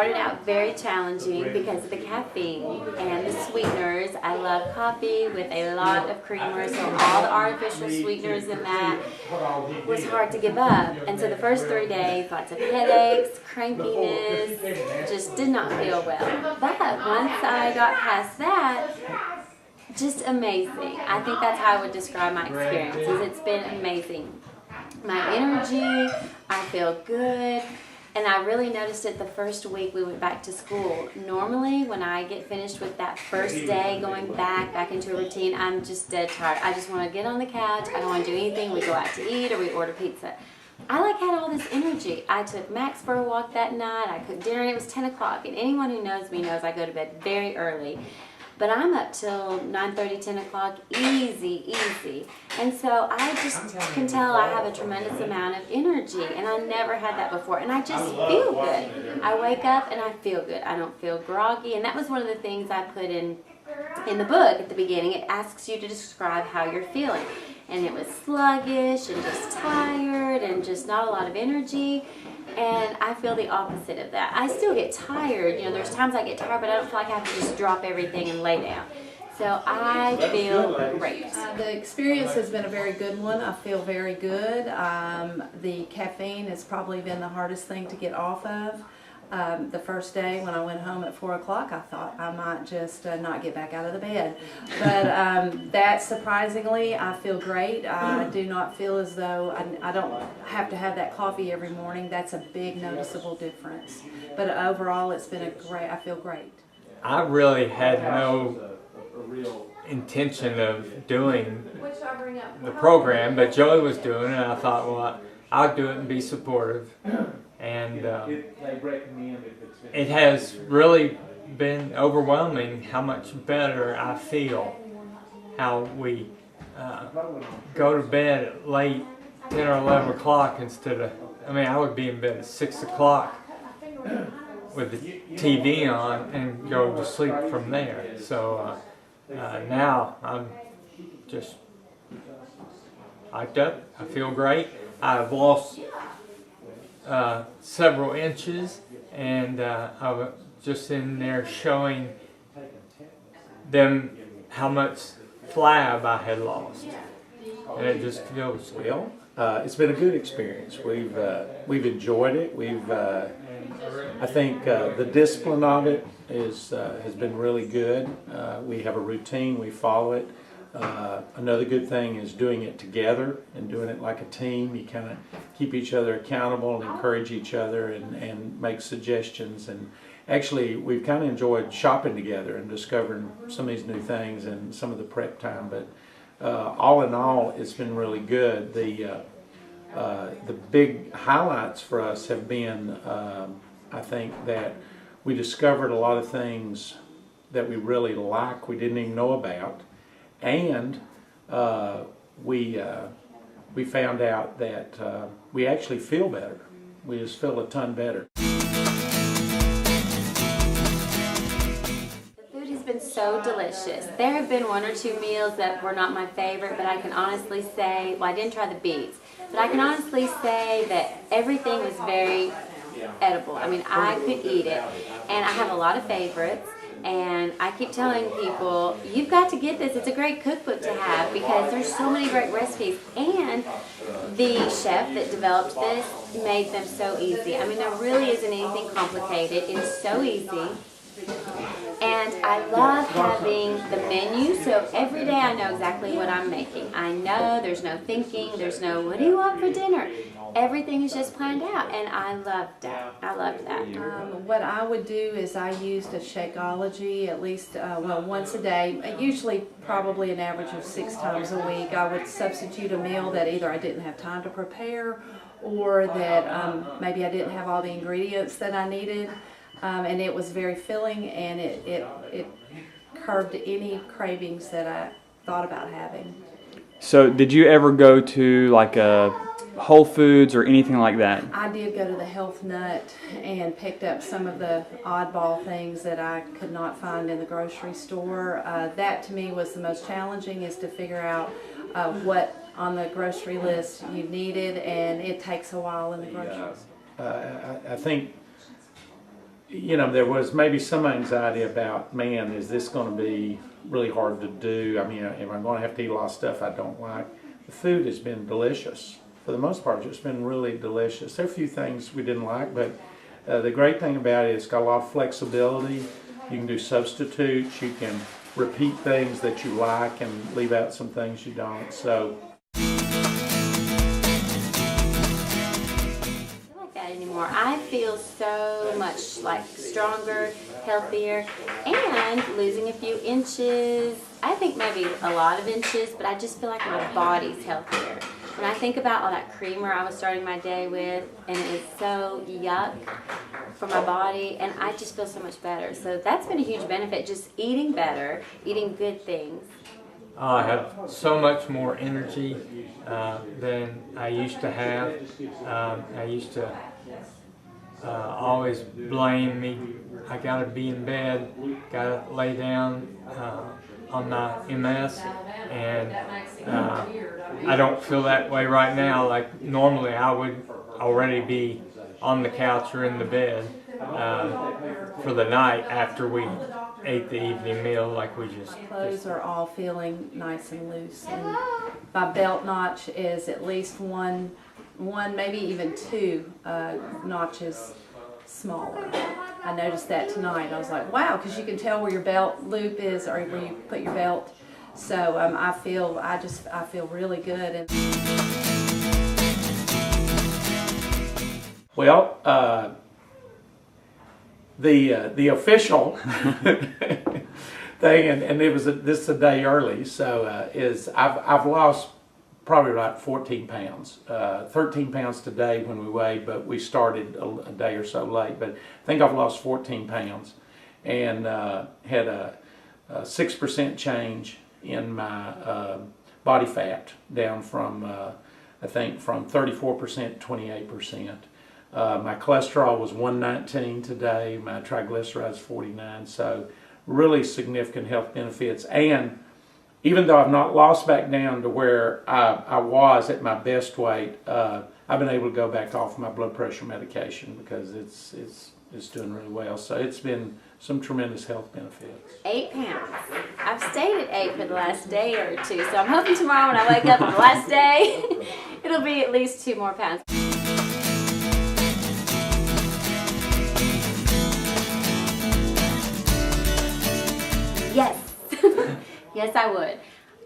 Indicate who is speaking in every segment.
Speaker 1: started out very challenging because of the caffeine and the sweeteners. I love coffee with a lot of creamer, so all the artificial sweeteners in that was hard to give up. And so the first 3 days, lots of headaches, crankiness, just did not feel well. But once I got past that, just amazing. I think that's how I would describe my experiences. It's been amazing. My energy, I feel good. And I really noticed it the first week we went back to school. Normally, when I get finished with that first day, going back into a routine, I'm just dead tired. I just want to get on the couch. I don't want to do anything. We go out to eat or we order pizza. I had all this energy. I took Max for a walk that night. I cooked dinner and it was 10 o'clock. And anyone who knows me knows I go to bed very early. But I'm up till 9:30, 10 o'clock, easy. And so I just can tell I have a tremendous amount of energy, and I never had that before. And I just feel good. I wake up and I feel good. I don't feel groggy, and that was one of the things I put in the book at the beginning. It asks you to describe how you're feeling. And it was sluggish and just tired and just not a lot of energy. And I feel the opposite of that. I still get tired. You know, there's times I get tired, but I don't feel like I have to just drop everything and lay down. So I feel great.
Speaker 2: The experience has been a very good one. I feel very good. The caffeine has probably been the hardest thing to get off of. The first day when I went home at 4 o'clock, I thought I might just not get back out of the bed. But that, surprisingly, I feel great. I do not feel as though I don't have to have that coffee every morning. That's a big noticeable difference. But overall, it's been I feel great.
Speaker 3: I really had no intention of doing the program, but Joey was doing it, and I thought, well, I'll do it and be supportive. And it has really been overwhelming how much better I feel. How we go to bed at late, 10 or 11 o'clock instead of, I would be in bed at 6 o'clock with the TV on and go to sleep from there. So now I'm just hyped up. I feel great. I've lost several inches, and I was just in there showing them how much flab I had lost, and it just feels
Speaker 4: well. It's been a good experience. We've enjoyed it. I think the discipline of it has been really good. We have a routine. We follow it. Another good thing is doing it together and doing it like a team. You kind of keep each other accountable and encourage each other and make suggestions. And actually, we've kind of enjoyed shopping together and discovering some of these new things and some of the prep time. But all in all, it's been really good. The big highlights for us have been, I think, that we discovered a lot of things that we really like, we didn't even know about. And we found out that we actually feel better. We just feel a ton better.
Speaker 1: The food has been so delicious. There have been 1 or 2 meals that were not my favorite, but I can honestly say, well, I didn't try the beets, but I can honestly say that everything was very edible. I could eat it, and I have a lot of favorites. And I keep telling people, you've got to get this. It's a great cookbook to have because there's so many great recipes. And the chef that developed this made them so easy. There really isn't anything complicated. It's so easy. And I love having the menu, so every day I know exactly what I'm making. I know there's no thinking, there's no, what do you want for dinner? Everything is just planned out, and I loved that. I loved that.
Speaker 2: What I would do is I used a Shakeology at least, once a day, usually probably an average of 6 times a week. I would substitute a meal that either I didn't have time to prepare or that maybe I didn't have all the ingredients that I needed. And it was very filling, and it curbed any cravings that I thought about having.
Speaker 5: So did you ever go to like a Whole Foods or anything like that?
Speaker 2: I did go to the Health Nut and picked up some of the oddball things that I could not find in the grocery store. That to me was the most challenging, is to figure out what on the grocery list you needed, and it takes a while in the grocery store.
Speaker 4: I think you know, there was maybe some anxiety about, man, is this going to be really hard to do? I mean, am I going to have to eat a lot of stuff I don't like? The food has been delicious. For the most part, it's been really delicious. There are a few things we didn't like, but the great thing about it, it's got a lot of flexibility. You can do substitutes. You can repeat things that you like and leave out some things you don't. So.
Speaker 1: Anymore. I feel so much like stronger, healthier, and losing a few inches. I think maybe a lot of inches, but I just feel like my body's healthier. When I think about all that creamer I was starting my day with, and it is so yuck for my body, and I just feel so much better. So that's been a huge benefit, just eating better, eating good things.
Speaker 3: I have so much more energy than I used to have. I used to always blame me. I gotta be in bed, gotta lay down on my MS, and I don't feel that way right now. Like normally I would already be on the couch or in the bed for the night after we ate the evening meal, like we just.
Speaker 2: Clothes are all feeling nice and loose, and my belt notch is at least one, maybe even two notches smaller. I noticed that tonight. I was like, wow, because you can tell where your belt loop is, or where you put your belt. So I feel really good. And
Speaker 4: Well, the official thing, and it was this is a day early, so is I've lost probably about 14 pounds, 13 pounds today when we weighed, but we started a day or so late. But I think I've lost 14 pounds, and had a 6% change in my body fat, down from I think from 34% to 28%. My cholesterol was 119 today. My triglycerides 49. So really significant health benefits. And even though I've not lost back down to where I was at my best weight, I've been able to go back off my blood pressure medication because it's doing really well. So it's been some tremendous health benefits.
Speaker 1: 8 pounds. I've stayed at 8 for the last day or two, so I'm hoping tomorrow when I wake up on the last day, it'll be at least 2 more pounds. Yes. Yes, I would.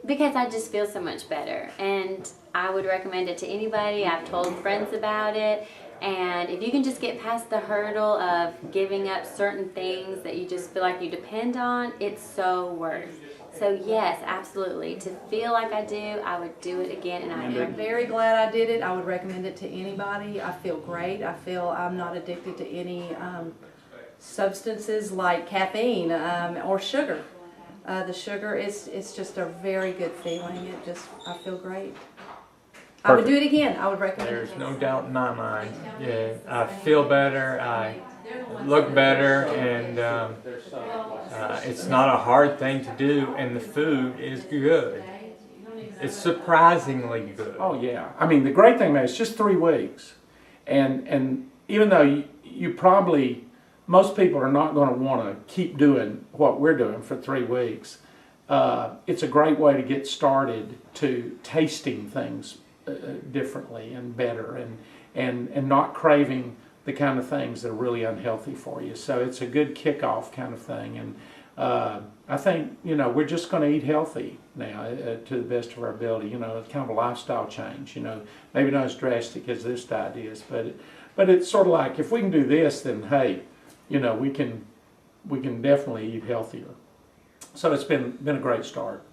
Speaker 1: Because I just feel so much better. And I would recommend it to anybody. I've told friends about it. And if you can just get past the hurdle of giving up certain things that you just feel like you depend on, it's so worth. So yes, absolutely. To feel like I do, I would do it again, and I
Speaker 2: I'm
Speaker 1: am.
Speaker 2: very glad I did it. I would recommend it to anybody. I feel great. I feel I'm not addicted to any substances like caffeine or sugar. The sugar it's just a very good feeling. I feel great. I would do it again. I would recommend it.
Speaker 3: There's no doubt in my mind. Yeah, I feel better. I look better, and it's not a hard thing to do. And the food is good. It's surprisingly good.
Speaker 4: Oh yeah. I mean, the great thing about it is just 3 weeks, and even though you probably, most people are not going to want to keep doing what we're doing for 3 weeks. It's a great way to get started to tasting things differently and better, and not craving the kind of things that are really unhealthy for you. So it's a good kickoff kind of thing. And I think, we're just going to eat healthy now to the best of our ability. It's kind of a lifestyle change. Maybe not as drastic as this diet is, but it's sort of like, if we can do this, then hey, we can definitely eat healthier. So it's been a great start.